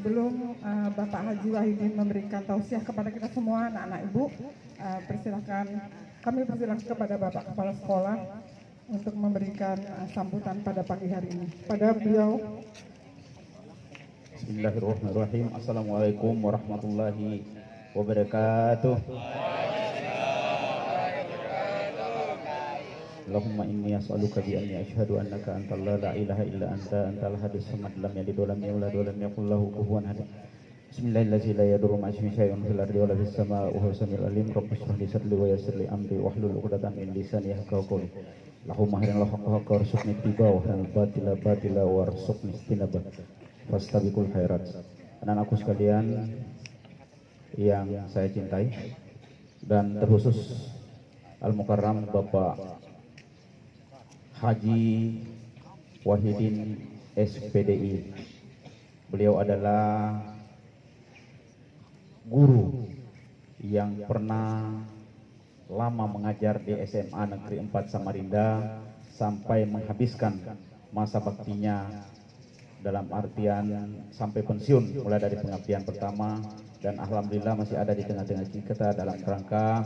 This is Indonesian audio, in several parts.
sebelum Bapak Haji Wahidin memberikan tausiah kepada kita semua anak-anak ibu, kami persilakan kepada Bapak Kepala Sekolah untuk memberikan sambutan pada pagi hari ini. Pada beliau. Bismillahirrahmanirrahim. Assalamualaikum warahmatullahi wabarakatuh. Allahumma inni as'aluka bi anni asyhadu annaka antal la ilaha illa anta antal hadis samad lam yalid wa lam yulad wa lam yakul lahu kufuwan ahad. Bismillahirrahmanirrahim. La yadurru ma'a ismihi syai'un fil ardi wa la fis samaa'i wa huwas samiul alim. Rabbi shrah li sadri wa yassir li amri wahlul 'uqdatam min lisani yafqahu qawli. Allahumma harinal haqqa haqqan warzuqni ittiba'a wa harinal batila batila warzuqni ijtinaba. Fastabiqul khairat. Anak-anakku sekalian yang saya cintai dan terkhusus Al-Mukarram Bapak Haji Wahidin SPDI. Beliau adalah guru yang pernah lama mengajar di SMA Negeri 4 Samarinda sampai menghabiskan masa baktinya, dalam artian sampai pensiun, mulai dari pengabdian pertama, dan alhamdulillah masih ada di tengah-tengah kita dalam rangka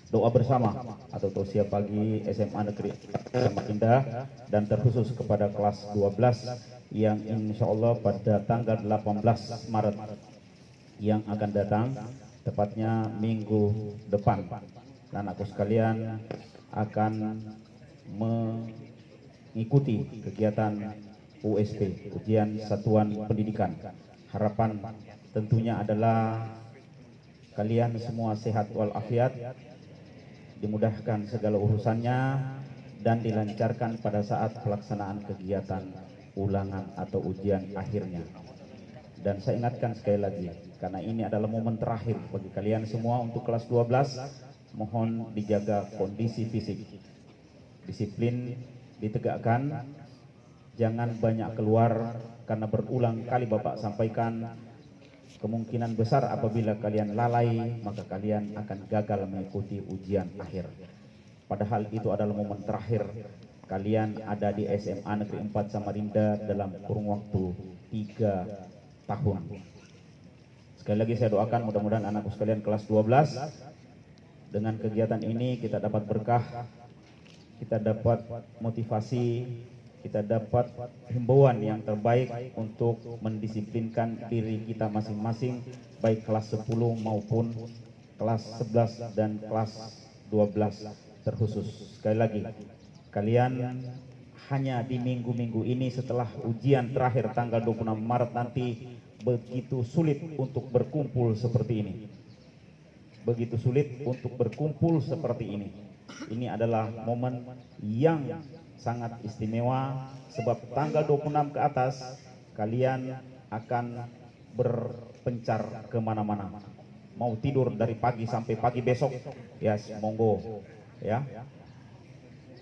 doa bersama atau tausiah pagi SMA Negeri Samarinda, dan terkhusus kepada kelas 12 yang insya Allah pada tanggal 18 Maret yang akan datang, tepatnya minggu depan, anakku sekalian akan mengikuti kegiatan USP, ujian satuan pendidikan. Harapan tentunya adalah kalian semua sehat walafiat, dimudahkan segala urusannya, dan dilancarkan pada saat pelaksanaan kegiatan ulangan atau ujian akhirnya. Dan saya ingatkan sekali lagi, karena ini adalah momen terakhir bagi kalian semua untuk kelas 12, mohon dijaga kondisi fisik, disiplin ditegakkan, jangan banyak keluar, karena berulang kali Bapak sampaikan, kemungkinan besar apabila kalian lalai, maka kalian akan gagal mengikuti ujian akhir. Padahal itu adalah momen terakhir kalian ada di SMA Negeri 4 Samarinda dalam kurun waktu 3 tahun. Sekali lagi saya doakan mudah-mudahan anakku sekalian kelas 12, dengan kegiatan ini kita dapat berkah, kita dapat motivasi, kita dapat himbauan yang terbaik untuk mendisiplinkan diri kita masing-masing, baik kelas 10 maupun kelas 11 dan kelas 12 terkhusus. Sekali lagi, kalian hanya di minggu-minggu ini setelah ujian terakhir tanggal 26 Maret nanti begitu sulit untuk berkumpul seperti ini. Begitu sulit untuk berkumpul seperti ini. Ini adalah momen yang sangat istimewa, sebab tanggal 26 ke atas kalian akan berpencar kemana-mana. Mau tidur dari pagi sampai pagi besok, ya monggo, ya.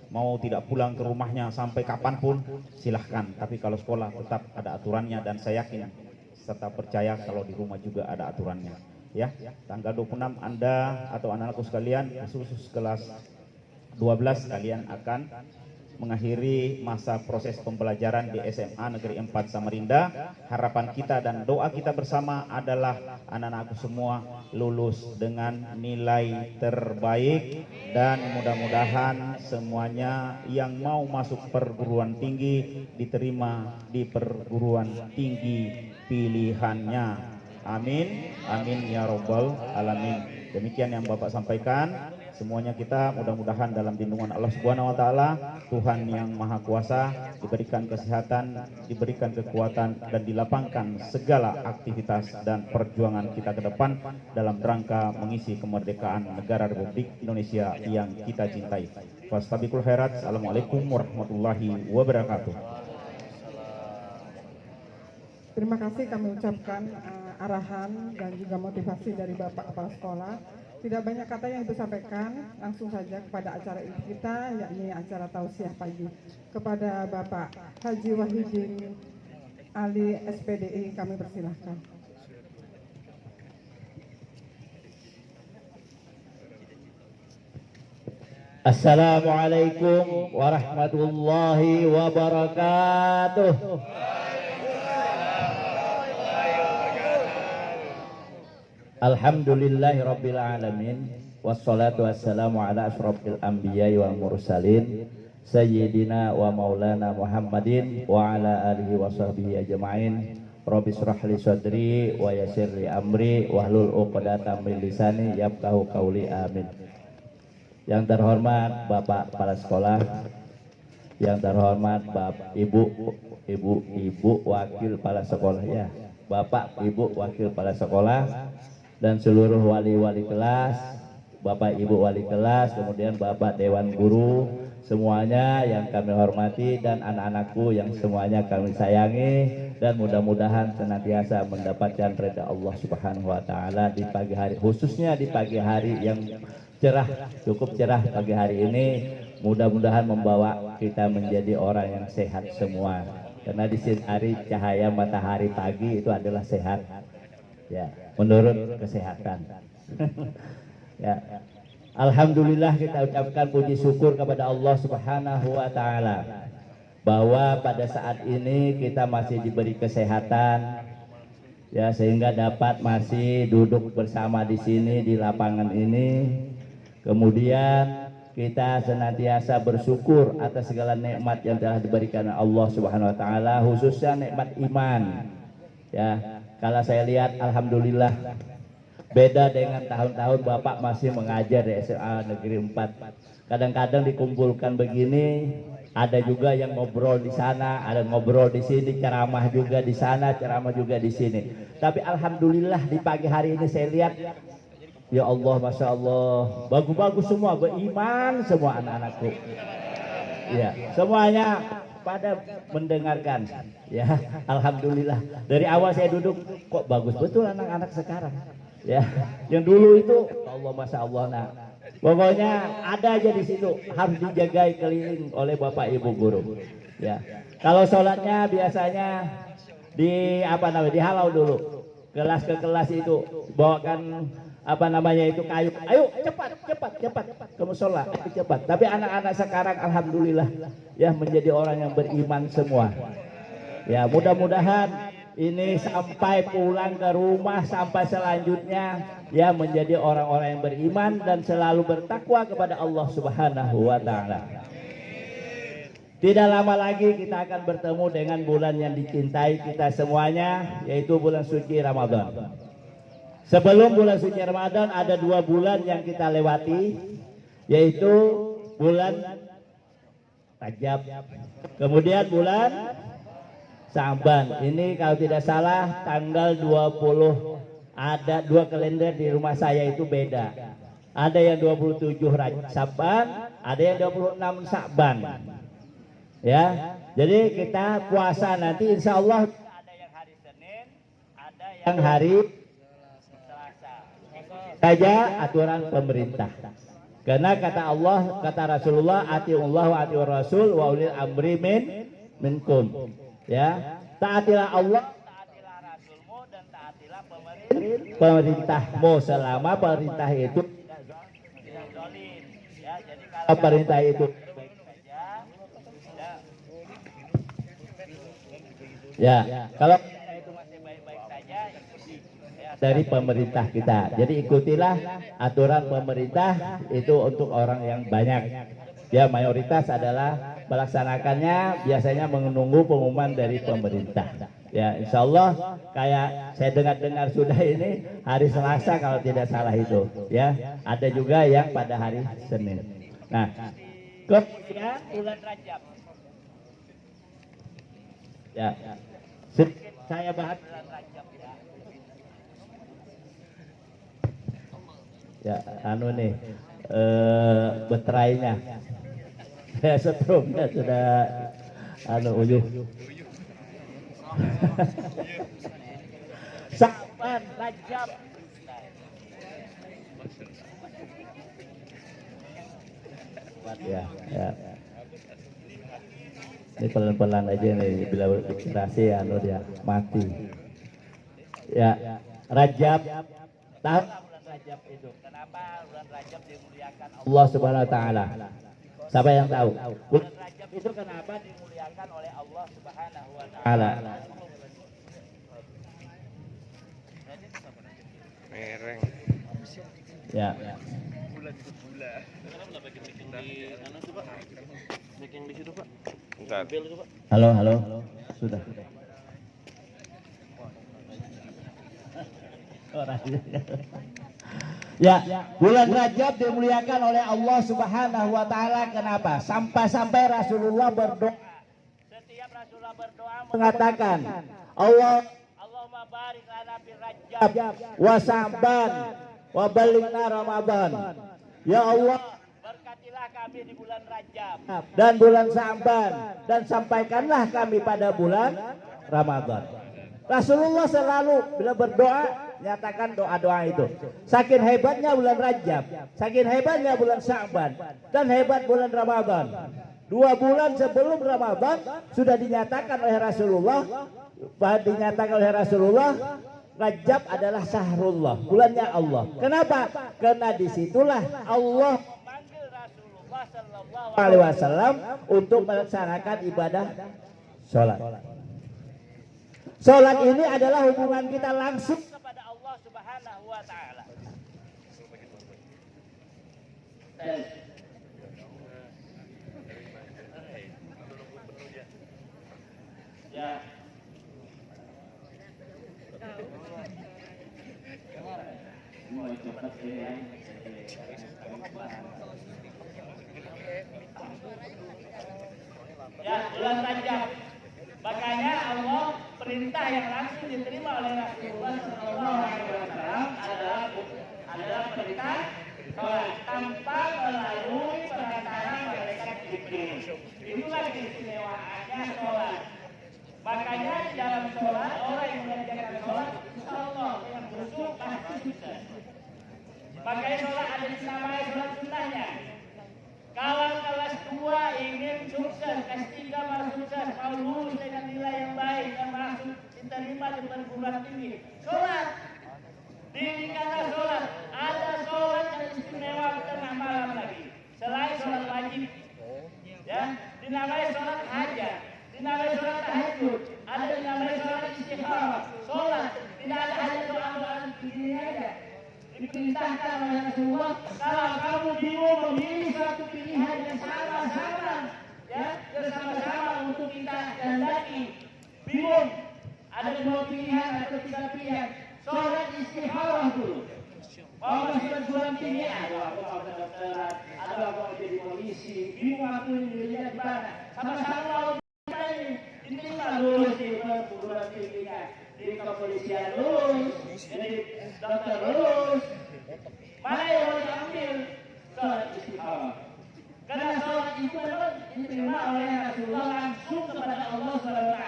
Mau tidak pulang ke rumahnya sampai kapanpun, silahkan. Tapi kalau sekolah tetap ada aturannya, dan saya yakin serta percaya kalau di rumah juga ada aturannya. Ya, tanggal 26 Anda atau anak-anakku sekalian, khusus kelas 12, kalian akan mengakhiri masa proses pembelajaran di SMA Negeri 4 Samarinda. Harapan kita dan doa kita bersama adalah anak-anakku semua lulus dengan nilai terbaik, dan mudah-mudahan semuanya yang mau masuk perguruan tinggi diterima di perguruan tinggi pilihannya. Amin, amin ya robbal alamin. Demikian yang Bapak sampaikan. Semuanya kita mudah-mudahan dalam lindungan Allah Subhanahu wa taala, Tuhan yang Maha Kuasa, diberikan kesehatan, diberikan kekuatan, dan dilapangkan segala aktivitas dan perjuangan kita ke depan dalam rangka mengisi kemerdekaan negara Republik Indonesia yang kita cintai. Fastabiqul khairat. Assalamualaikum warahmatullahi wabarakatuh. Terima kasih kami ucapkan arahan dan juga motivasi dari Bapak Kepala Sekolah. Tidak banyak kata yang disampaikan, langsung saja kepada acara inti kita, yakni acara tausiah pagi. Kepada Bapak Haji Wahidin Ali SPDI kami persilahkan. Assalamualaikum warahmatullahi wabarakatuh. Alhamdulillahi rabbil alamin. Wassalatu wassalamu ala asyrafil anbiya'i wal mursalin Sayyidina wa maulana Muhammadin wa ala alihi wa sahbihi ajma'in. Rabbi shrah li sadri wa yassir li amri wahlul 'uqdatam min lisani yafqahu qawli, amin. Yang terhormat Bapak Kepala Sekolah, yang terhormat Bapak Ibu Wakil Kepala Sekolah, ya, Bapak Ibu Wakil Kepala Sekolah, dan seluruh wali-wali kelas, Bapak Ibu wali kelas, kemudian Bapak Dewan Guru, semuanya yang kami hormati, dan anak-anakku yang semuanya kami sayangi, dan mudah-mudahan senantiasa mendapatkan ridha Allah Subhanahu wa taala di pagi hari, khususnya di pagi hari yang cerah, cukup cerah pagi hari ini. Mudah-mudahan membawa kita menjadi orang yang sehat semua, karena disinari cahaya matahari pagi itu adalah sehat, ya, menurut kesehatan. Ya, alhamdulillah kita ucapkan puji syukur kepada Allah Subhanahu wa taala bahwa pada saat ini kita masih diberi kesehatan, ya, sehingga dapat masih duduk bersama di sini di lapangan ini. Kemudian kita senantiasa bersyukur atas segala nikmat yang telah diberikan Allah Subhanahu wa taala, khususnya nikmat iman. Ya, kalau saya lihat alhamdulillah beda dengan tahun-tahun Bapak masih mengajar di SMA Negeri 4. Kadang-kadang dikumpulkan begini, ada juga yang ngobrol di sana, ada ngobrol di sini, ceramah juga di sana, ceramah juga di sini. Tapi alhamdulillah di pagi hari ini saya lihat, ya Allah, Masya Allah, bagus-bagus semua, beriman semua anak-anakku. Ya, semuanya pada mendengarkan. Ya, alhamdulillah. Dari awal saya duduk, kok bagus betul anak-anak sekarang. Ya, yang dulu itu, Allah, Masya Allah. Nah, pokoknya ada aja di situ, harus dijagai keliling oleh Bapak Ibu guru. Ya, kalau sholatnya biasanya dihalau dulu, kelas ke kelas itu bawakan kayu, ayo cepat kamu sholat, cepat. Tapi anak-anak sekarang alhamdulillah ya menjadi orang yang beriman semua. Ya, mudah-mudahan ini sampai pulang ke rumah, sampai selanjutnya ya menjadi orang-orang yang beriman dan selalu bertakwa kepada Allah Subhanahu wa taala. Tidak lama lagi kita akan bertemu dengan bulan yang dicintai kita semuanya, yaitu bulan suci Ramadan. Sebelum bulan suci Ramadan ada 2 bulan yang kita lewati, yaitu bulan Rajab, kemudian bulan Sa'ban. Ini kalau tidak salah tanggal 20, ada 2 kalender di rumah saya itu beda. Ada yang 27 Sa'ban, ada yang 26 Sa'ban. Ya, jadi kita puasa nanti insya Allah ada yang hari Senin, ada yang hari Selasa. Saja aturan pemerintah. Karena kata Allah, kata Rasulullah, atiullah wa atiur rasul wa ulil amri minkum. Ya, taatilah Allah, taatilah Rasulmu, dan taatilah pemerintahmu selama perintah itu tidak zalim. Ya, jadi kalau perintah itu baik saja, ya, kalau itu masih baik-baik saja, ikuti ya, dari pemerintah kita. Jadi ikutilah aturan pemerintah itu untuk orang yang banyak. Ya, mayoritas adalah melaksanakannya biasanya menunggu pengumuman dari pemerintah. Ya, insya Allah kayak saya dengar-dengar sudah ini hari Selasa kalau tidak salah itu. Ya, ada juga yang pada hari Senin. Nah, kemudian bulan Rajab. Ya, sedikit saya bahas bulan Rajab ya. Ya, nih beterainya. Ya, setrumnya sudah uyuh. Sa'ban, Rajab. Ya. Ini pelan-pelan aja nih, bila inspirasi dia mati. Ya, Rajab. Tahu bulan Rajab itu? Kenapa bulan Rajab dimuliakan Allah Subhanahu wa taala? Siapa yang tahu? Bulan Rajab itu kenapa dimuliakan oleh Allah Subhanahu wa taala? Ya. Halo, halo. Sudah. Ya, bulan Rajab dimuliakan oleh Allah Subhanahu wa taala. Kenapa? Sampai-sampai Rasulullah berdoa. Setiap Rasulullah berdoa mengatakan, Allahumma barik lana fil Rajab wa Sya'ban wa ballighna Ramadan. Ya Allah, berkatilah kami di bulan Rajab dan bulan Sya'ban dan sampaikanlah kami pada bulan Ramadan. Rasulullah selalu bila berdoa nyatakan doa-doa itu. Saking hebatnya bulan Rajab, saking hebatnya bulan Sya'ban, dan hebat bulan Ramadan. 2 bulan sebelum Ramadan sudah dinyatakan oleh Rasulullah, Rajab adalah syahrullah, bulannya Allah. Kenapa? Karena disitulah Allah memanggil Rasulullah Sallallahu Alaihi Wasallam untuk melaksanakan ibadah sholat. Sholat ini adalah hubungan kita langsung kepada Allah Subhanahu wa taala. Ya. Ya, bulan Rajab. Makanya Allah perintah yang langsung diterima oleh Rasulullah Sallallahu Alaihi Wasallam adalah perintah sholat tanpa melalui perantara malaikat Jibril. Itulah keistimewaannya sholat. Makanya di dalam sholat orang yang mengerjakan sholat, insya Allah yang khusyuk pasti sukses. Makanya sholat ada dinamai sholat sunnahnya. Kalau kelas 2 ingin sukses, kelas 3 mau sukses, mau lulus dengan nilai yang baik dan masuk diterima di perguruan tinggi, sholat. Dirikanlah sholat. Ada sholat yang istimewa tengah malam lagi. Selain sholat wajib, ya, dinamai sholat hajat, dinamai sholat tahajud, ada dinamai sholat istikharah. Sholat tidak ada hanya doa-doa begini aja. Diperintahkan oleh Rasulullah, kalau kamu bingung memilih suatu pilihan yang sama-sama, ya, bersama-sama untuk kita kehendaki, bingung ada 2 pilihan atau 3 pilihan, sholat istikharah dulu. Mau masuk perguruan tinggi, aduh aku mau ke dokteran, aduh aku mau jadi polisi, bingung aku milihnya di mana. Sama-sama mau diterima lulus di perguruan tingginya, di kepolisian lulus, jadi dokter lulus. Mana yang mau diambil? Sholat istikharah. Karena sholat itu memang diterima oleh Rasulullah langsung kepada Allah SWT,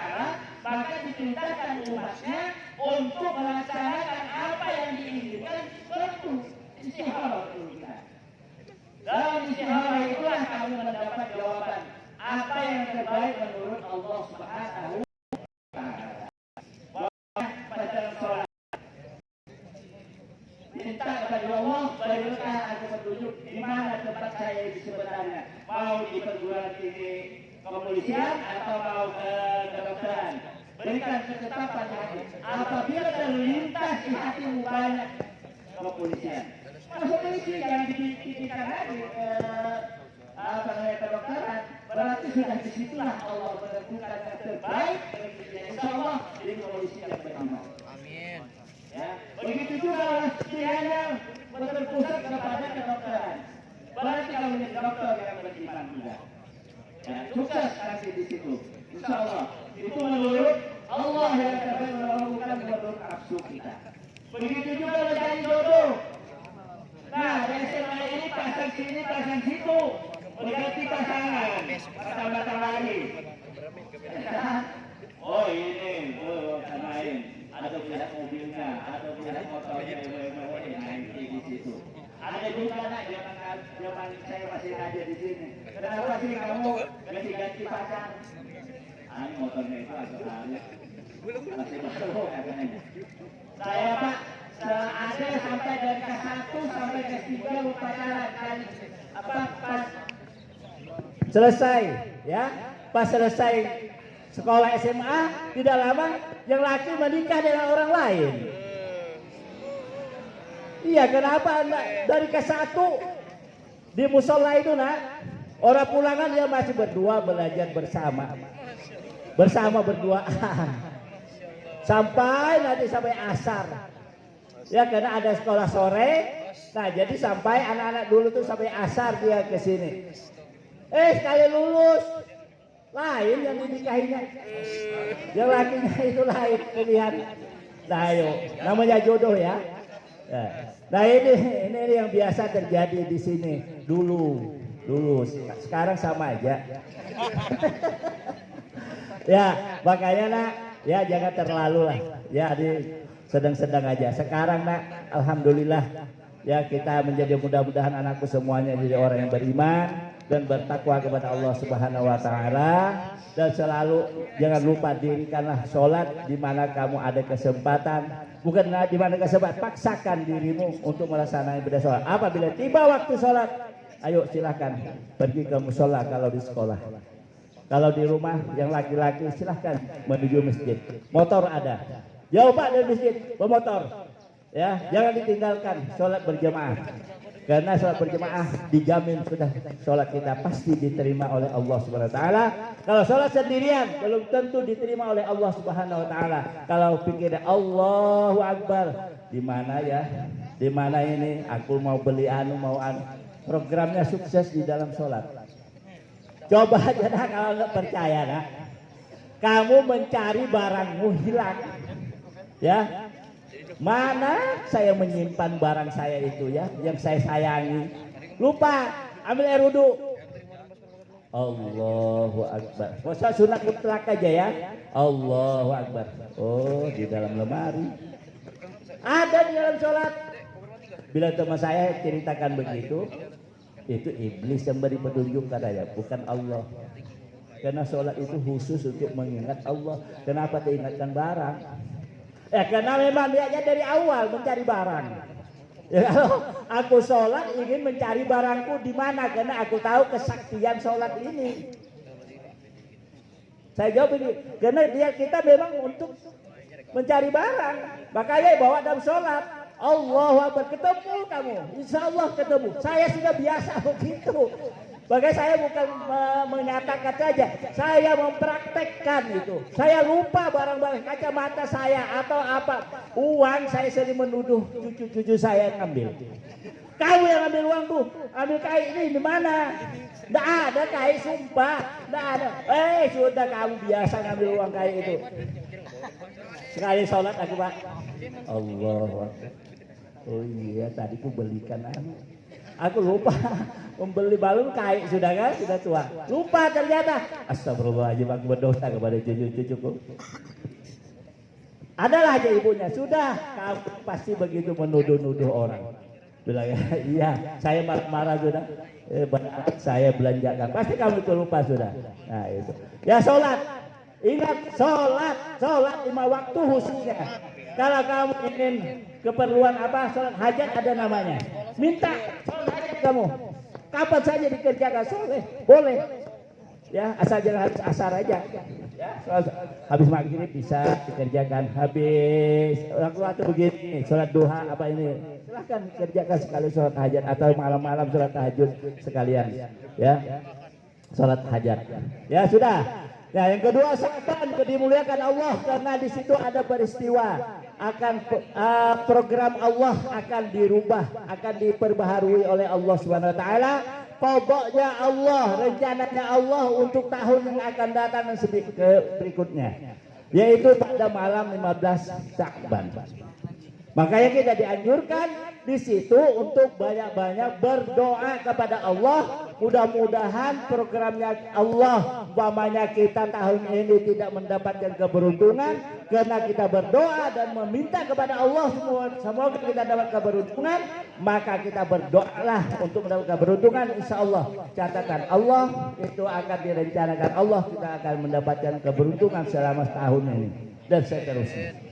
maka diperintahkan umatnya untuk melaksanakan apa yang diinginkan suatu istikharah kita. Dalam istikharah itulah kamu mendapat jawaban apa yang terbaik menurut Allah Subhanahu wa taala. Pada sholat minta kepada Allah, berikan aku petunjuk di mana tempat saya sebenarnya. Mau di perguruan tinggi kepolisian atau mau ke kedokteran. Berikan ketetapan hati. Apabila terlintas di hatimu banyak kepolisian, masuk polisi, jangan dipikirkan lagi kedokteran. Berarti sudah disitulah Allah menentukan yang terbaik. Insya Allah jadi kepolisi yang beriman. Amin. Ya, begitu juga pilihannya berpusat kepada kedokteran. Berarti kalau menjadi dokter yang beriman juga. Ya, sukses nanti di situ. Insya Allah. Itu menurut Allah yang terbaik, bukan menurut nafsu kita. Begitu juga mencari jodoh. Nah, di SMA ini pasang sini, pasang situ, berganti pasangan, pasang-pasang lagi. Oh ini, lain. Ada pilihan mobilnya, ada pilihan motornya, di situ. Ada juga anak zaman saya masih ada di sini. Kenapa sih kamu ganti-ganti pacar? Ini motornya itu agak halus. Masih baru katanya. Saya Pak, ada sampai dari kelas 1 sampai kelas 3 pacaran kali. Pas selesai, ya, pas selesai sekolah SMA, tidak lama yang laki menikah dengan orang lain. Iya, kenapa dari ke-1 di musola itu nak, orang pulangan dia masih berdua belajar bersama berduaan sampai nanti sampai asar. Ya karena ada sekolah sore, nah jadi sampai anak-anak dulu tuh sampai asar dia ke sini. Sekali lulus lain yang dinikahinya, yang lakinya itu lain pilihan. Nah ayo, namanya jodoh ya. Nah ini yang biasa terjadi di sini dulu, sekarang sama aja. Ya makanya nak, ya jangan terlalu lah, ya sedang-sedang aja. Sekarang nak, alhamdulillah ya kita menjadi mudah-mudahan anakku semuanya jadi orang yang beriman dan bertakwa kepada Allah Subhanahu wa taala, dan selalu jangan lupa dirikanlah sholat di mana kamu ada kesempatan, bukan di mana kesempatan, paksakan dirimu untuk melaksanakan ibadah sholat. Apabila tiba waktu sholat, ayo silahkan pergi ke musola kalau di sekolah. Kalau di rumah yang laki-laki silahkan menuju masjid. Motor ada, jauh pak dari masjid bermotor. Ya, jangan ditinggalkan sholat berjamaah. Karena sholat berjamaah dijamin sudah sholat kita pasti diterima oleh Allah Subhanahu Wa Taala. Kalau sholat sendirian belum tentu diterima oleh Allah Subhanahu Wa Taala. Kalau pikir Allahu Akbar, di mana ya? Di mana ini? Aku mau beli mau programnya sukses di dalam sholat. Coba aja nah, kalau nggak percaya nah, kamu mencari barangmu hilang, ya. Mana saya menyimpan barang saya itu ya, yang saya sayangi. Lupa, ambil air wudhu. Allahu Akbar. Masa sunat mutlak aja ya. Allahu Akbar. Oh, di dalam lemari. Ada di dalam sholat. Bila teman saya ceritakan begitu, itu iblis yang beri petunjuk katanya, bukan Allah. Karena sholat itu khusus untuk mengingat Allah. Kenapa diingatkan barang? Ya karena memang dia dari awal mencari barang. Ya, kalau aku sholat ingin mencari barangku di mana, karena aku tahu kesaktian sholat ini. Saya jawab ini, karena kita memang untuk mencari barang, makanya bawa dalam sholat. Allahu Akbar, ketemu kamu, insya Allah ketemu. Saya sudah biasa begitu. Bagaimana saya bukan menyatakan saja, saya mempraktekkan itu. Saya lupa barang-barang kacamata saya atau apa. Uang saya sering menuduh cucu-cucu saya yang ambil. Kamu yang ambil uang tuh, ambil kai ini di mana? Nggak ada kai, sumpah, nggak ada. Sudah kamu biasa ngambil uang kai itu. Sekali sholat aku pak, Allah. Oh iya, tadi ku belikan aku lupa membeli balon kai, sudah kan, sudah tua, lupa ternyata. Astagfirullahaladzim, aku berdosa kepada cucu-cucuku. Adalah aja ibunya, sudah kamu pasti begitu menuduh-nuduh orang. Bilang iya, saya marah-marah sudah. Saya belanjakan, pasti kamu itu lupa sudah. Nah itu, ya sholat, ingat sholat 5 waktu khususnya. Kalau kamu ingin keperluan apa, sholat hajat ada namanya. Minta sholat hajat kamu. Kapan saja dikerjakan soleh, boleh. Ya, asal jangan habis asar aja. Ya, habis maghrib bisa dikerjakan. Habis waktu begini, sholat duha apa ini, silahkan kerjakan sekali sholat hajat atau malam-malam sholat tahajud sekalian. Ya, sholat hajat. Ya sudah. Nah yang kedua, sahabat dimuliakan Allah, karena di situ ada peristiwa akan program Allah akan dirubah, akan diperbaharui oleh Allah Subhanahu Wa Taala. Pokoknya Allah, rencananya Allah untuk tahun yang akan datang dan berikutnya, yaitu pada malam 15 Sya'ban. Makanya kita dianjurkan di situ untuk banyak-banyak berdoa kepada Allah. Mudah-mudahan programnya Allah, umpamanya kita tahun ini tidak mendapatkan keberuntungan, karena kita berdoa dan meminta kepada Allah semoga kita dapat keberuntungan, maka kita berdoalah untuk mendapat keberuntungan. Insya Allah, catatan Allah itu akan direncanakan Allah, kita akan mendapatkan keberuntungan selama setahun ini dan seterusnya.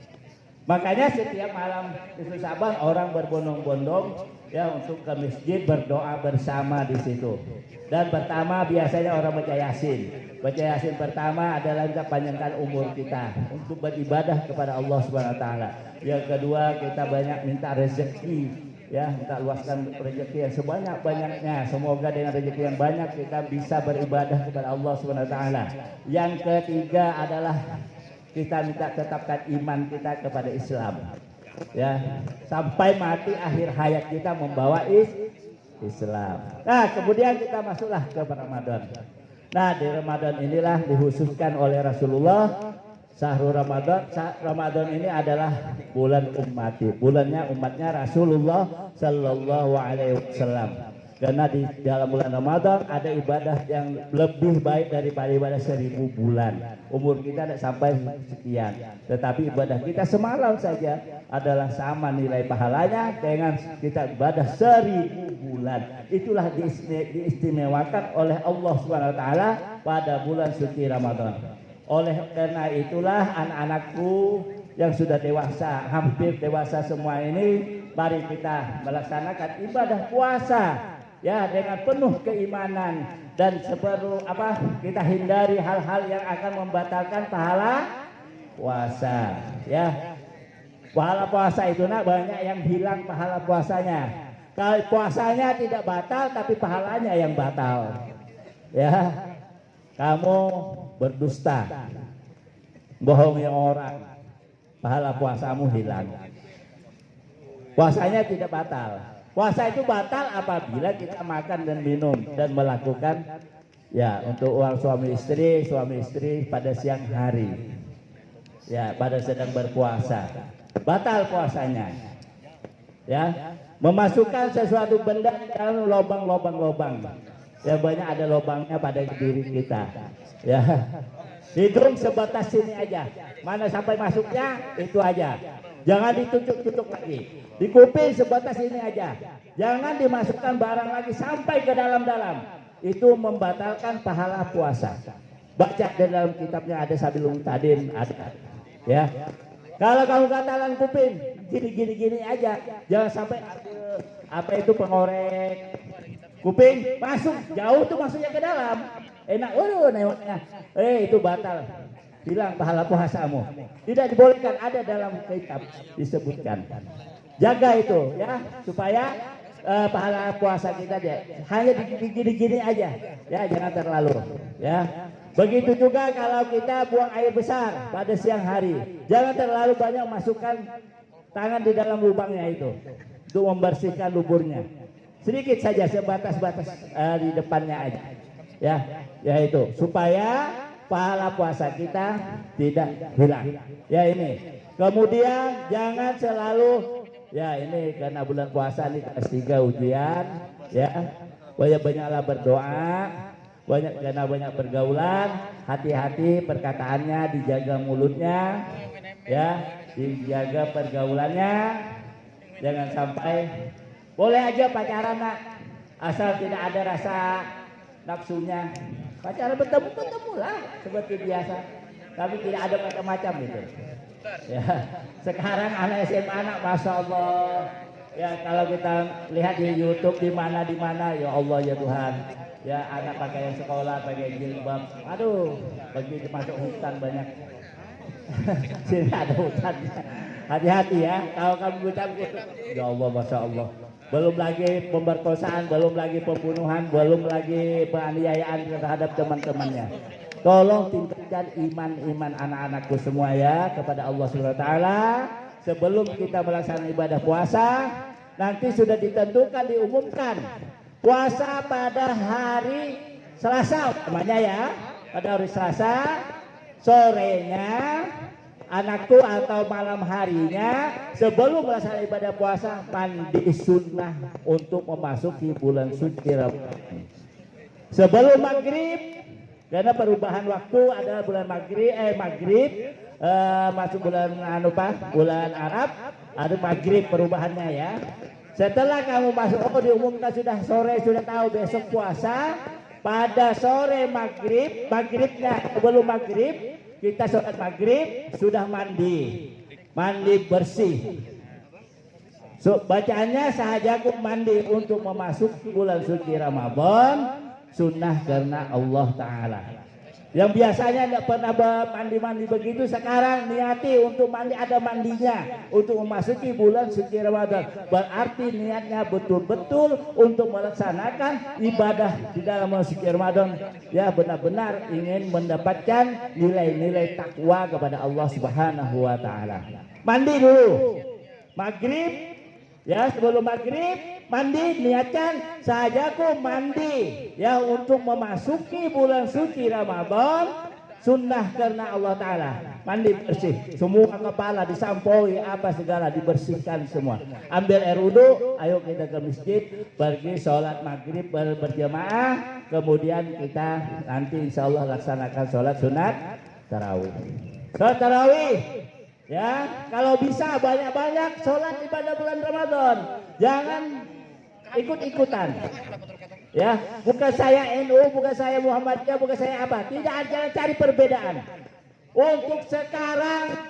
Makanya setiap malam itu Sya'ban orang berbondong-bondong ya untuk ke masjid berdoa bersama di situ. Dan pertama biasanya orang baca Yasin. Baca Yasin pertama adalah kita panjangkan umur kita untuk beribadah kepada Allah Subhanahu Wa Taala. Yang kedua kita banyak minta rezeki Ya, minta luaskan rezeki yang sebanyak-banyaknya. Semoga dengan rezeki yang banyak kita bisa beribadah kepada Allah Subhanahu wa taala. Yang ketiga adalah kita minta tetapkan iman kita kepada Islam. Ya, sampai mati akhir hayat kita membawa Islam. Nah, kemudian kita masuklah ke Ramadan. Nah, di Ramadan inilah dikhususkan oleh Rasulullah Syahrul Ramadan. Ramadan ini adalah bulan ummati, bulannya umatnya Rasulullah Sallallahu Alaihi Wasallam. Karena di dalam bulan Ramadan ada ibadah yang lebih baik daripada ibadah 1000 bulan. Umur kita tidak sampai sekian, tetapi ibadah kita semalam saja adalah sama nilai pahalanya dengan kita ibadah 1000 bulan. Itulah diistimewakan oleh Allah Subhanahu Wa Taala pada bulan suci Ramadan. Oleh karena itulah anak-anakku yang sudah dewasa, hampir dewasa semua ini, mari kita melaksanakan ibadah puasa ya dengan penuh keimanan dan kita hindari hal-hal yang akan membatalkan pahala puasa ya. Pahala puasa itu banyak yang hilang pahala puasanya. Kalau puasanya tidak batal tapi pahalanya yang batal. Ya. Kamu berdusta, bohongi orang, pahala puasamu hilang. Puasanya tidak batal. Puasa itu batal apabila kita makan dan minum dan melakukan ya untuk uang suami istri pada siang hari. Ya, pada sedang berpuasa. Batal puasanya. Ya, memasukkan sesuatu benda dalam lubang-lubang. Ya, banyak ada lubangnya pada diri kita. Ya. Hidung sebatas sini aja. Mana sampai masuknya itu aja. Jangan ditutup-tutup lagi. Di kuping sebatas ini aja. Jangan dimasukkan barang lagi sampai ke dalam-dalam. Itu membatalkan pahala puasa. Baca di dalam kitabnya ada Sabilul Muhtadin ada. Ya. Kalau kamu katakan kuping gini aja. Jangan sampai apa itu pengorek. Kuping masuk jauh tuh masuknya ke dalam. Enak, nengoknya. Itu batal. Hilang pahala puasamu. Tidak dibolehkan, ada dalam kitab disebutkan. Jaga itu ya supaya pahala puasa kita hanya gini aja. Ya, jangan terlalu. Ya. Begitu juga kalau kita buang air besar pada siang hari. Jangan terlalu banyak masukkan tangan di dalam lubangnya itu untuk membersihkan luburnya. Sedikit saja sebatas-batas di depannya aja. Ya itu supaya pahala puasa kita tidak hilang. Ya ini. Kemudian jangan selalu ya ini karena bulan puasa ini kelas 3 ujian ya. Banyaklah berdoa, banyak pergaulan, hati-hati perkataannya, dijaga mulutnya ya, dijaga pergaulannya. Jangan sampai boleh aja pacaran nak, asal tidak ada rasa nafsunya. Pacaran bertemu lah seperti biasa, tapi tidak ada macam-macam gitu. Ya, sekarang anak SMA anak, masya Allah. Ya kalau kita lihat di YouTube di mana ya Allah ya Tuhan. Ya anak pakai yang sekolah pakai jilbab, aduh begitu masuk hutan banyak. Sini ada hutannya. Hati-hati ya kalau kamu ucap ya Allah masya Allah. Belum lagi pemerkosaan, belum lagi pembunuhan, belum lagi penganiayaan terhadap teman-temannya. Tolong tingkatkan iman anak-anakku semua ya kepada Allah Subhanahu wa taala. Sebelum kita melaksanakan ibadah puasa, nanti sudah ditentukan, diumumkan. Puasa pada hari Selasa namanya ya. Pada hari Selasa sorenya anakku atau malam harinya sebelum melaksanakan ibadah puasa mandi sunnah untuk memasuki bulan suci Ramadan. Sebelum maghrib, karena perubahan waktu adalah bulan maghrib masuk bulan bulan Arab, ada maghrib perubahannya ya. Setelah kamu masuk, diumumkan sudah sore, sudah tahu besok puasa. Pada sore maghribnya sebelum maghrib kita sholat maghrib sudah mandi bersih. Bacaannya sahajakum mandi untuk memasuki bulan suci Ramadan, sunnah karena Allah Ta'ala. Yang biasanya tidak pernah mandi-mandi begitu, sekarang niati untuk mandi, ada mandinya untuk memasuki bulan suci Ramadan. Berarti niatnya betul-betul untuk melaksanakan ibadah di dalam bulan suci Ramadan. Ya, benar-benar ingin mendapatkan nilai-nilai takwa kepada Allah Subhanahu wa taala. Mandi dulu. Maghrib, ya, sebelum maghrib mandi, niatkan sajaku mandi ya untuk memasuki bulan suci Ramadan, sunnah karena Allah Ta'ala. Mandi bersih, semua kepala disampaui, apa segala dibersihkan semua. Ambil air wudhu, ayo kita ke masjid, pergi sholat maghrib berjamaah, kemudian kita nanti insya Allah laksanakan sholat sunat tarawih. Sholat tarawih, ya, kalau bisa banyak-banyak sholat ibadah bulan Ramadan, jangan ikut-ikutan. Ya, bukan saya NU, bukan saya Muhammadiyah, bukan saya apa. Tidak, jangan cari perbedaan. Untuk sekarang,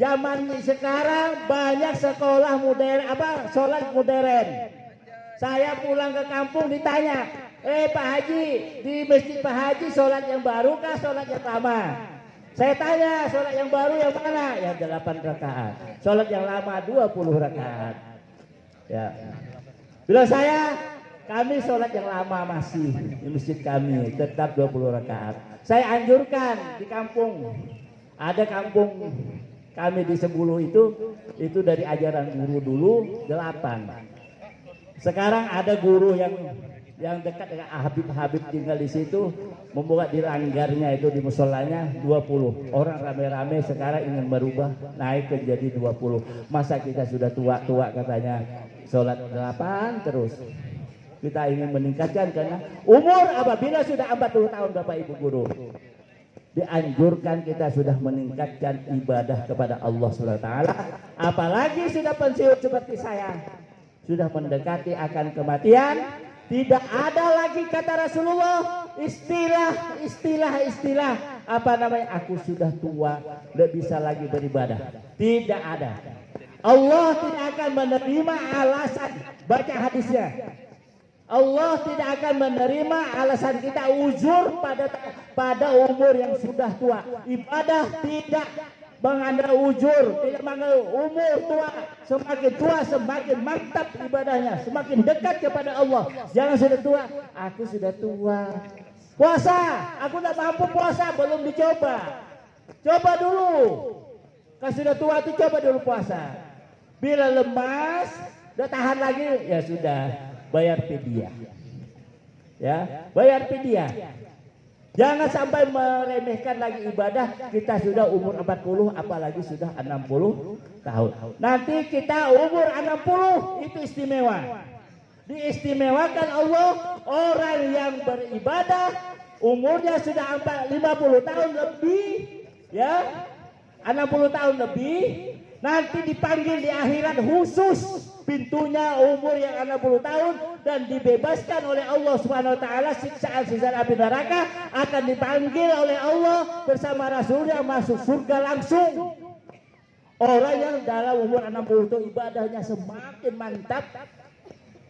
zaman sekarang banyak sekolah modern, sholat modern. Saya pulang ke kampung ditanya, Pak Haji, di masjid Pak Haji sholat yang baru kah sholat yang lama? Saya tanya, sholat yang baru yang mana? Yang 8 rakaat. Sholat yang lama 20 rakaat. Ya. Bila kami sholat yang lama masih di masjid kami tetap 20 rakaat. Saya anjurkan di kampung, ada kampung kami di Sebuluh itu dari ajaran guru dulu 8. Sekarang ada guru yang dekat dengan Habib tinggal di situ, membuat di langgarnya itu di musolanya 20. Orang rame-rame sekarang ingin merubah naik menjadi 20. Masa kita sudah tua-tua katanya sholat 8 terus. Kita ingin meningkatkan karena umur apabila sudah 40 tahun Bapak Ibu guru, dianjurkan kita sudah meningkatkan ibadah kepada Allah SWT. Apalagi sudah pensiun seperti saya, sudah mendekati akan kematian. Tidak ada lagi kata Rasulullah istilah apa namanya, aku sudah tua, tidak bisa lagi beribadah. Tidak ada. Allah tidak akan menerima alasan, baca hadisnya. Allah tidak akan menerima alasan kita uzur pada umur yang sudah tua. Ibadah tidak mengandalkan uzur, tidak mengandalkan umur tua. Semakin tua semakin mantap ibadahnya, semakin dekat kepada Allah. Jangan sudah tua, aku sudah tua. Puasa, aku tidak mampu puasa, belum dicoba. Coba dulu. Kalau sudah tua itu coba dulu puasa. Bila lemas, udah tahan lagi, ya sudah, bayar fidyah. Ya, bayar fidyah. Jangan sampai meremehkan lagi ibadah. Kita sudah umur 40, apalagi sudah 60 tahun. Nanti kita umur 60 itu istimewa. Diistimewakan Allah orang yang beribadah umurnya sudah 50 tahun lebih, ya, 60 tahun lebih. Nanti dipanggil di akhirat khusus, pintunya umur yang 60 tahun dan dibebaskan oleh Allah Subhanahu wa taala siksaan api neraka, akan dipanggil oleh Allah bersama Rasulnya masuk surga langsung. Orang yang dalam umur 60 itu ibadahnya semakin mantap.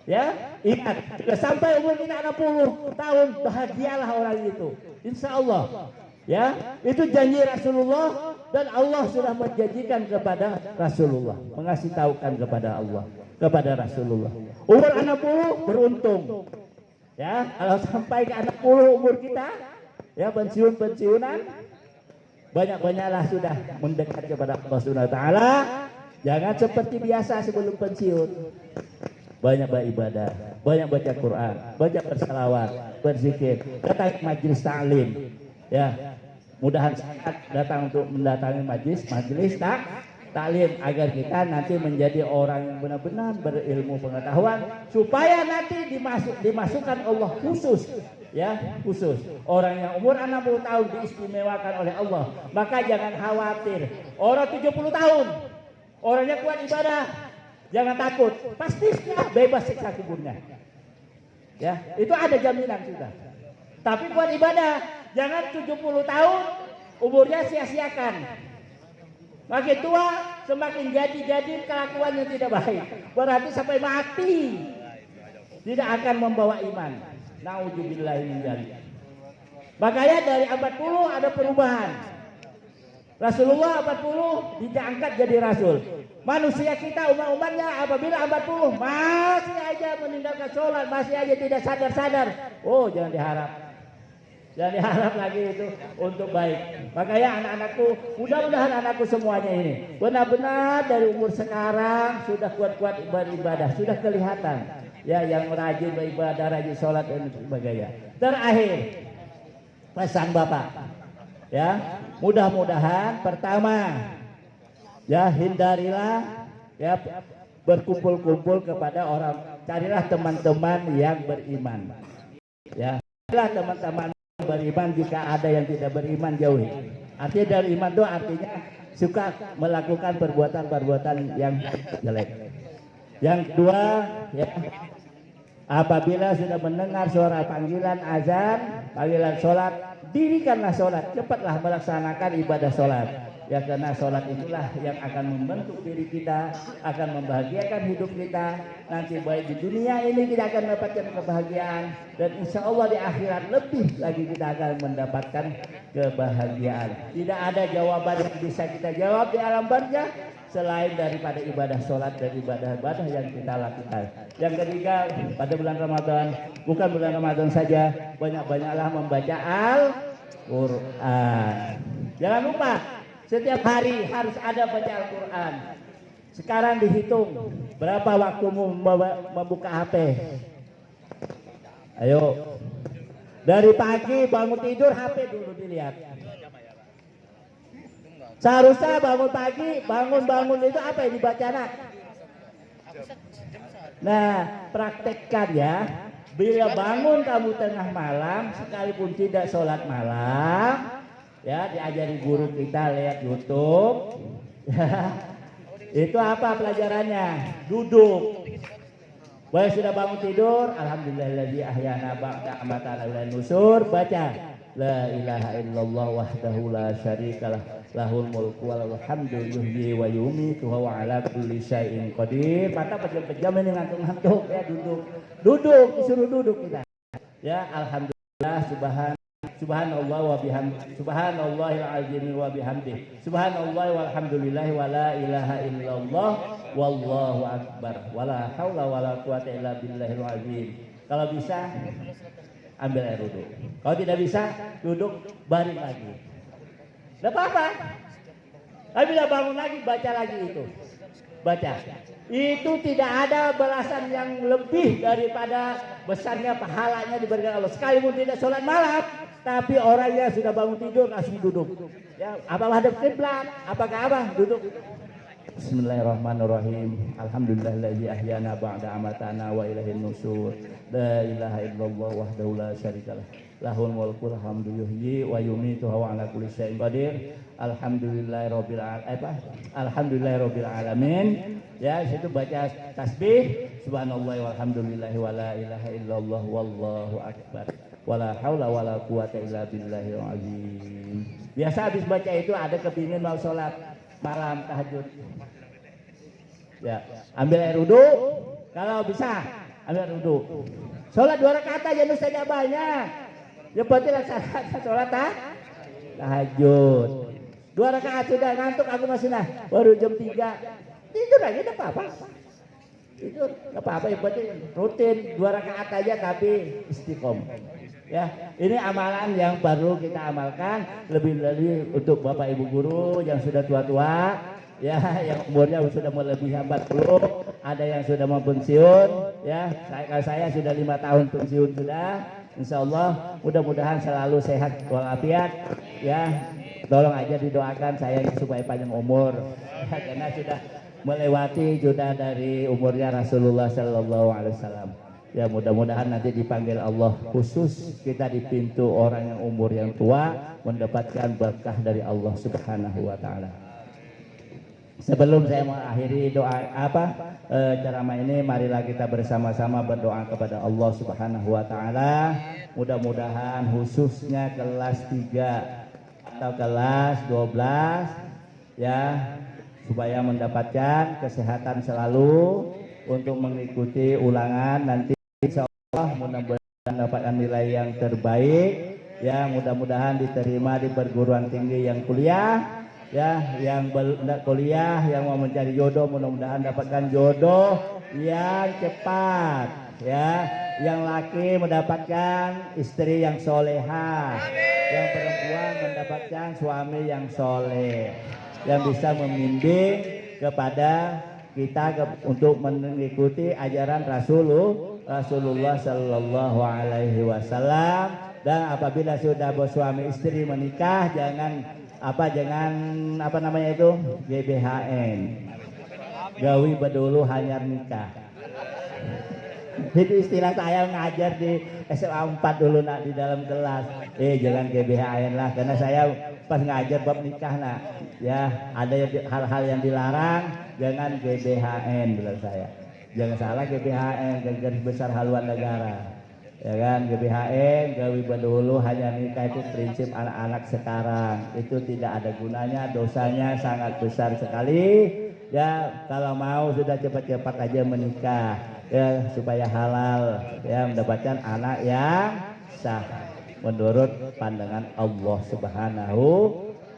Ya, ingat, sampai umur kita 60 tahun bahagialah orang itu. Insya Allah. Ya, itu janji Rasulullah dan Allah sudah menjanjikan kepada Rasulullah, mengasih tahukan kepada Allah, kepada Rasulullah. Umur 60 beruntung. Ya, kalau sampai ke 60 umur kita, ya pensiunan, banyak-banyaklah sudah mendekat kepada Allah Subhanahu wa taala. Jangan seperti biasa sebelum pensiun. Banyak beribadah, banyak baca Quran, banyak bersalawat, berzikir, datang majelis ta'lim. Ya, mudahan sangat datang untuk mendatangi majelis taklim agar kita nanti menjadi orang yang benar-benar berilmu pengetahuan, supaya nanti dimasukkan Allah khusus, ya, khusus orang yang umur 60 tahun diistimewakan oleh Allah. Maka jangan khawatir orang 70 tahun orangnya kuat ibadah, jangan takut, pasti sudah bebas siksa kuburnya. Ya, itu ada jaminan sudah. Tapi buat ibadah, jangan 70 tahun umurnya sia-siakan. Makin tua semakin jadi kelakuan yang tidak baik. Berarti sampai mati tidak akan membawa iman. Nauzubillahi min dzalik. Makanya dari abad 10 ada perubahan. Rasulullah abad 10 diangkat jadi rasul. Manusia kita umat-umatnya apabila abad 10 masih aja meninggalkan sholat, masih aja tidak sadar-sadar. Oh, jangan diharap. Jangan diharap lagi itu untuk baik. Makanya anak-anakku, mudah-mudahan anakku semuanya ini benar-benar dari umur sekarang sudah kuat-kuat beribadah, sudah kelihatan. Ya, yang rajin beribadah, rajin sholat dan sebagainya. Terakhir, pesan Bapak. Ya, mudah-mudahan pertama, ya hindarilah ya berkumpul-kumpul kepada orang, carilah teman-teman yang beriman. Ya, carilah teman-teman beriman, jika ada yang tidak beriman jauhi. Artinya dari iman itu artinya suka melakukan perbuatan-perbuatan yang jelek. Yang kedua, ya, apabila sudah mendengar suara panggilan azan, panggilan sholat, dirikanlah sholat, cepatlah melaksanakan ibadah sholat. Ya, karena sholat itulah yang akan membentuk diri kita, akan membahagiakan hidup kita. Nanti baik di dunia ini kita akan mendapatkan kebahagiaan, dan insya Allah di akhirat lebih lagi kita akan mendapatkan kebahagiaan. Tidak ada jawaban yang bisa kita jawab di alam barzah selain daripada ibadah sholat dan ibadah-ibadah yang kita lakukan. Yang ketiga, pada bulan Ramadan, bukan bulan Ramadan saja, banyak-banyaklah membaca Al-Quran. Jangan lupa, setiap hari harus ada baca Al-Quran. Sekarang dihitung berapa waktumu membuka HP. Ayo, dari pagi bangun tidur HP dulu dilihat. Seharusnya bangun pagi, bangun itu apa yang dibaca nak? Nah, praktekkan ya. Bila bangun kamu tengah malam, sekalipun tidak sholat malam, ya diajari guru kita lihat YouTube. Itu apa pelajarannya? Duduk. Boleh sudah bangun tidur, alhamdulillahilladzi ahyana ba'da amatana ila nusur, baca la ilaha illallah wahdahu la syarikalah lahul mulku walahul hamdu yuhyi wa yumiitu wa ala kulli syai'in qadir. Mata pejam-pejam ini ngantuk-ngantuk ya, duduk disuruh duduk kita. Ya, alhamdulillah, subhanallah wa bihamdi, subhanallahil azim wa bihamdi, subhanallah walhamdulillah wa la ilaha illallah wallahu akbar wala haula wala quwata illa billahil azim. Kalau bisa ambil air wudhu. Kalau tidak bisa duduk, balik lagi. Tidak apa-apa. Tapi bila bangun lagi, baca lagi itu. Baca. Itu tidak ada balasan yang lebih daripada besarnya pahalanya diberikan Allah. Sekalipun tidak sholat malam, tapi orangnya sudah bangun tidur langsung duduk. Ya, apa hadap kiblat? Apakah apa? Duduk. Bismillahirrahmanirrahim. Alhamdulillahilladzi ahyana ba'da amatana wa ilaihin nusur. La ilaha illallah wahdahu la syarikalah. Lahul mulku hamdu yuhyi wa yumiitu wa ala kulli syai'in qadir. Alhamdulillahirabbil alamin. Ya, situ baca tasbih subhanallah walhamdulillah wa la ilaha illallah wallahu akbar. Wala haula wala quwata illa billahil azim. Biasa habis baca itu ada kepingin mau sholat malam tahajud. Ya, ambil air wudhu. Kalau bisa ambil air wudhu. Sholat 2 rakaat aja, dosanya banyak. Ya berarti laksanakan sholat tahajud. 2 rakaat sudah ngantuk aku masih baru jam 3. Tidur aja enggak apa-apa. Tidur enggak apa-apa, ya berarti rutin 2 rakaat aja tapi istiqomah. Ya, ini amalan yang perlu kita amalkan, lebih-lebih untuk Bapak Ibu guru yang sudah tua-tua, ya, yang umurnya sudah melebihi 40, ada yang sudah mau pensiun, ya. Saya sudah 5 tahun pensiun sudah. Insya Allah mudah-mudahan selalu sehat walafiat, ya. Tolong aja didoakan saya supaya panjang umur, ya, karena sudah melewati sudah dari umurnya Rasulullah Sallallahu Alaihi Wasallam. Ya, mudah-mudahan nanti dipanggil Allah khusus kita di pintu orang yang umur yang tua mendapatkan berkah dari Allah Subhanahu wa taala. Sebelum saya mengakhiri doa ceramah ini, marilah kita bersama-sama berdoa kepada Allah Subhanahu wa taala. Mudah-mudahan khususnya kelas 3 atau kelas 12 ya, supaya mendapatkan kesehatan selalu untuk mengikuti ulangan nanti. Mudah-mudahan mendapatkan nilai yang terbaik, Ya, mudah-mudahan diterima di perguruan tinggi yang kuliah. Ya, yang kuliah, yang mau mencari jodoh, mudah-mudahan dapatkan jodoh yang cepat. Ya, yang laki mendapatkan istri yang soleha, yang perempuan mendapatkan suami yang soleh, yang bisa membimbing kepada kita untuk mengikuti ajaran Rasulullah Sallallahu Alaihi Wasallam. Dan apabila sudah bersuami istri menikah, jangan GBHN, gawi bedulu hanyar nikah. Itu istilah saya ngajar di SMA 4 dulu nak di dalam kelas. Jangan GBHN lah, karena saya pas ngajar bab nikah nak, ya ada hal-hal yang dilarang, jangan GBHN bilang saya. Jangan salah GBHN, Garis Besar Haluan Negara. Ya kan, GBHN, gawi bedulu hanya nikah, itu prinsip anak-anak sekarang. Itu tidak ada gunanya, dosanya sangat besar sekali. Ya, kalau mau sudah cepat-cepat aja menikah, ya supaya halal, ya mendapatkan anak yang sah menurut pandangan Allah Subhanahu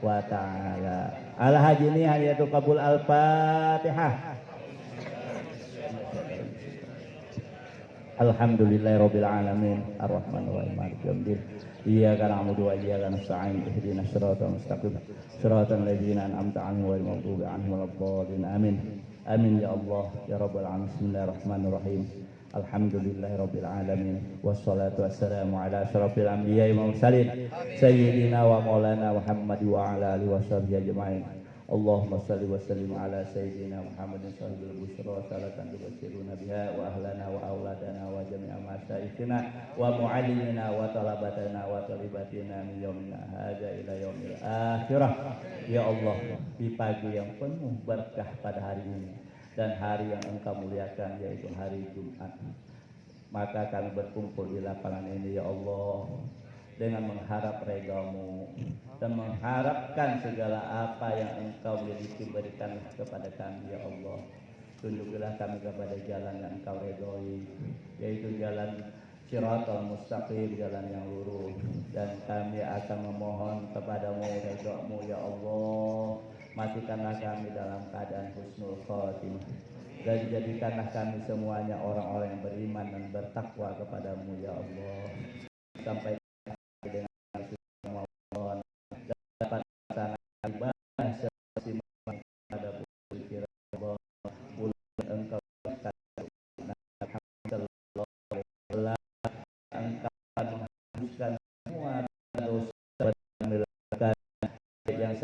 wa taala. Al-hajini hadiyatul qabul al-Fatihah. Alhamdulillahirabbil alamin arrahmanir rahim maliki yaumiddin iyyaka na'budu wa iyyaka nasta'in ihdinas siratal mustaqim siratal ladzina an'amta 'alaihim ghairil maghdubi 'alaihim waladdallin amin amin ya Allah ya rabbal alamin bismillahirrahmanirrahim alhamdulillahirabbil alamin wassalatu wassalamu ala asyrafil anbiya'i wal mursalin sayyidina wa maulana Muhammad wa ala alihi washabihi ajma'in. Allahumma salli wa sallim ala sayyidina Muhammadin sahibul busra salatan tubashiruna biha wa ahlana wa auladana wa jami'a masyaikhina wa mu'allimina wa talabatana wa talibatina min yaumina hadza ila yaumil akhirah. Ya Allah, di pagi yang penuh berkah pada hari ini dan hari yang Engkau muliakan, yaitu hari Jumat, maka kami berkumpul di lapangan ini ya Allah dengan mengharap redha-Mu dan mengharapkan segala apa yang Engkau miliki berikan kepada kami ya Allah. Tunjukilah kami kepada jalan yang Engkau redhoi, yaitu jalan Shiratal Mustaqim, jalan yang lurus, dan kami akan memohon kepadamu redha-Mu ya Allah. Matikanlah kami dalam keadaan husnul khotimah dan jadikanlah kami semuanya orang-orang yang beriman dan bertakwa kepadamu ya Allah. Sampai dengan mohon dapat ibadah seperti pada pikiran Allah Engkau Engkau menghapuskan semua dosa yang dilakukan yang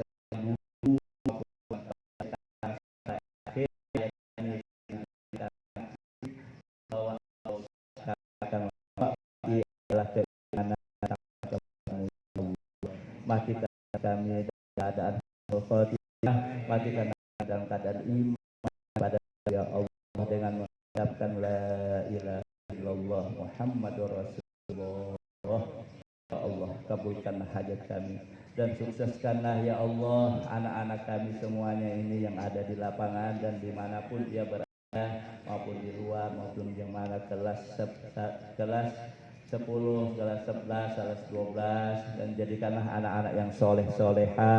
matikan kami dalam keadaan khotimah, matikan dalam keadaan iman pada ya Allah dengan mengucapkan la ilaha illallah Muhammadur Rasulullah. Ya Allah, kabulkanlah hajat kami dan sukseskanlah ya Allah anak-anak kami semuanya ini yang ada di lapangan dan dimanapun dia berada, maupun di luar maupun yang mana kelas 10, kelas 11, kelas 12, dan jadikanlah anak-anak yang soleh-soleha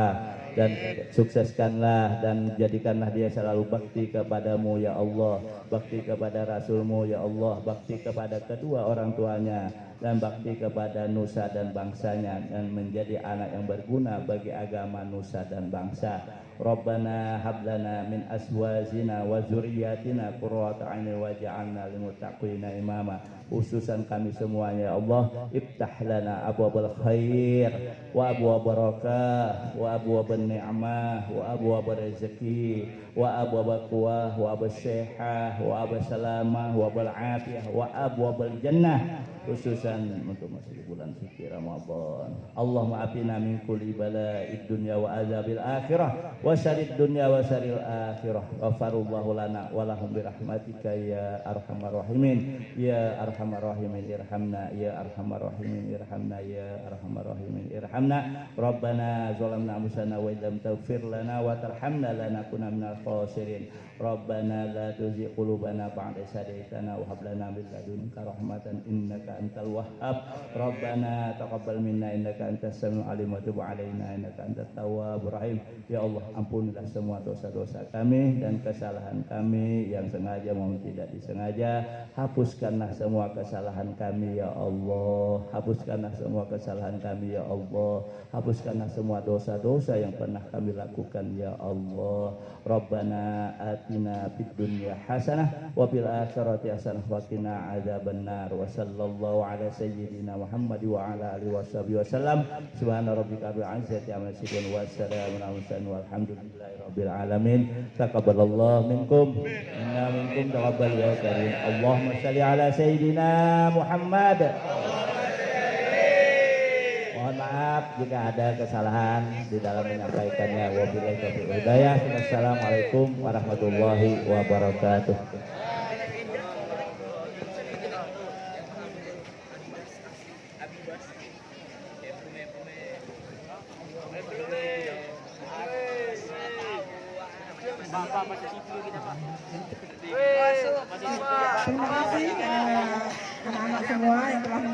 dan sukseskanlah dan jadikanlah dia selalu bakti kepadamu ya Allah, bakti kepada Rasulmu ya Allah, bakti kepada kedua orang tuanya dan bakti kepada nusa dan bangsanya dan menjadi anak yang berguna bagi agama nusa dan bangsa. Rabbana hablana min azwajina wa dzurriyyatina qurrata a'yun waj'alna lil muttaqina imama. Khususan kami semuanya ya Allah, iftah lana abwaabal khair wa abwaab barakah wa abwaab ni'mah wa abwaab rezeki wa abwaab quwwah wa abwaab syihah wa abwaab salamah wa abwaab afiyah wa abwaab jannah, khususan untuk masuk bulan suci Ramadan. Allahumma afina min kulli bala'id dunya wa azabil akhirah wa syarid dunya wa syaril akhirah. Ghafarallahu lana wa lahum bi rahmatika ya arhamar rahimin ya arhamar rahimin irhamna ya arhamar rahimin irhamna ya arhamar rahimin irhamna. Rabbana zalamna anfusana wa illam taghfir lana wa tarhamna lanakunanna minal khasirin. Rabbana la tuzigh qulubana ba'da idh hadaytana wa hab lana min ladunka rahmatan innaka antal wahhab. Rabbana taqabbal minna innaka antas samiul alim wa tub alaina innaka antat tawwabur rahim. Ya Allah, ampunilah semua dosa-dosa kami dan kesalahan kami yang sengaja maupun tidak disengaja. Hapuskanlah semua kesalahan kami ya Allah. Hapuskanlah semua kesalahan kami ya Allah. Hapuskanlah semua dosa-dosa yang pernah kami lakukan ya Allah. Rabbana atina fid dunya hasanah wa fil akhirati hasanah wa qina adzabannar. Wa sallallahu ala sayyidina Muhammad wa ala alihi washabihi wasallam. Subhana rabbika rabbil izzati amma yasifun wa salamun alal mursalin walhamdulillahi rabbil alamin. Taqabbalallahu minkum inna minkum taqabbal ya karim. Allahumma shalli ala sayyidina Muhammad. Mohon maaf jika ada kesalahan di dalam menyampaikannya. Wabillahi taufiq wal hidayah. Wassalamualaikum warahmatullahi wabarakatuh. Terima kasih anak-anak semua yang telah